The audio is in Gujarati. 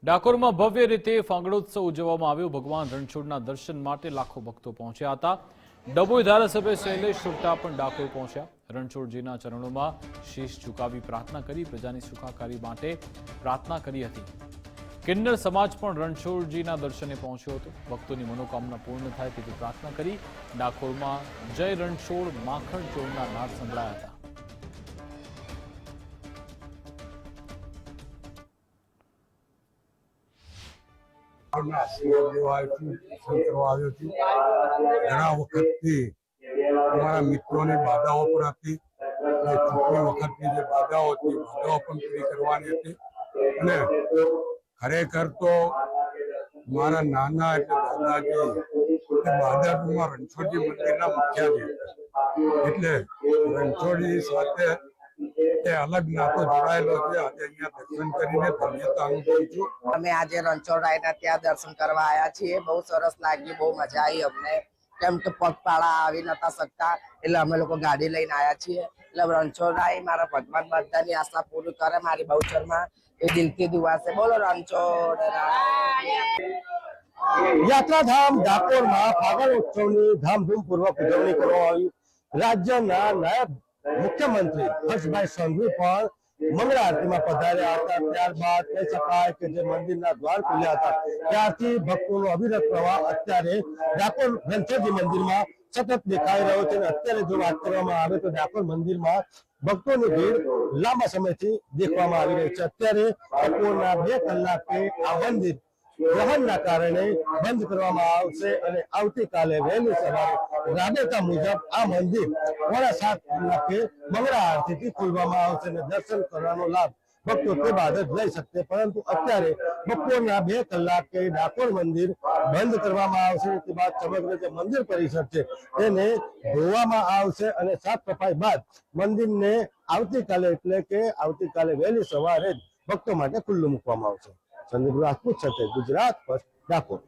ડાકોરમાં ભવ્ય રીતે ફાંગડોત્સવ ઉજવવામાં આવ્યો। ભગવાન રણછોડના દર્શન માટે લાખો ભક્તો પહોંચ્યા હતા। ડભોઈ ધારાસભ્ય શૈલેષ સુરતા પણ ડાકોર પહોંચ્યા। રણછોડજીના ચરણોમાં શીશ ઝુકાવી પ્રાર્થના કરી પ્રજાની સુખાકારી માટે પ્રાર્થના કરી હતી। કિન્નર સમાજ પણ રણછોડજીના દર્શને પહોંચ્યો હતો। ભક્તોની મનોકામના પૂર્ણ થાય તેવી પ્રાર્થના કરી। ડાકોરમાં જય રણછોડ માખણ ચોરના નાદ સંભળાયા હતા। ઘણા વખતથી અમારા મિત્રોની બાધાઓ પણ હતી, ચૂંટણી વખતની જે બાધાઓ હતી બાધાઓ પણ પૂરી કરવાની હતી। અને ખરેખર તો મારા નાના એટલે દાદાજી બાદરપુરમાં રણછોડજી મંદિરના મુખ્યાજી હતા, એટલે રણછોડજી સાથે એ અલગ નાતો જોડાયેલો છે। આજે અહીંયા દર્શન કરીને ધન્યતા અનુભવું છું। અમે આજે રણછોડરાયના ત્યાં દર્શન કરવા આવ્યા છીએ। બહુ સરસ લાગ્યું, બહુ મજા આવી અમને। કેમ કે પગપાળા આવી નતા શકતા, એટલે અમે લોકો ગાડી લઈને આવ્યા છીએ। એટલે રણછોડરાય મારા ભગવાન બધાની આશા પૂરી કરે, મારી બહુચરમાં એ દિલથી દુઆ છે। બોલો રણછોડરાય। યાત્રાધામ ડાકોરમાં ફાગણ ઉત્સવની ધામધૂમપૂર્વક ઉજવણી કરવામાં આવી। રાજ્યના નાયબ મુખ્યમંત્રી હર્ષભાઈ સંઘવી પણ મંગળા આરતીમાં પધાર્યા હતા। ત્યારબાદ કહી શકાય કે જે મંદિરના દ્વાર ખુલ્યા હતા ત્યારથી ભક્તોનો અવિરત પ્રવાહ અત્યારે ડાકોર રણછોડજી મંદિરમાં સતત દેખાઈ રહ્યો છે। અત્યારે જો વાત કરવામાં આવે તો ડાકોર મંદિરમાં ભક્તોની ભીડ લાંબા સમયથી દેખવામાં આવી રહી છે। અત્યારે બપોરના 2 કલાકે આ મંદિર ગ્રહણના કારણે બંધ કરવામાં આવશે અને આવતીકાલે વહેલી સવારે રાબેતા મુજબ આ મંદિર 7:15 મંગળા આરતીથી ખોલવામાં આવશે અને દર્શન કરવાનો લાભ ભક્તો તે બાદ જ લઈ શકશે। પરંતુ અત્યારે બપોરના 2 કલાકે ડાકોર મંદિર બંધ કરવામાં આવશે। તે બાદ સમગ્ર જે મંદિર પરિસર છે તેને ધોવામાં આવશે અને સાફ સફાઈ બાદ મંદિરને આવતીકાલે એટલે કે આવતીકાલે વહેલી સવારે જ ભક્તો માટે ખુલ્લું મૂકવામાં આવશે। સંદીપ રાજપૂત સાથે ગુજરાત ફર્સ્ટ ડાકોર।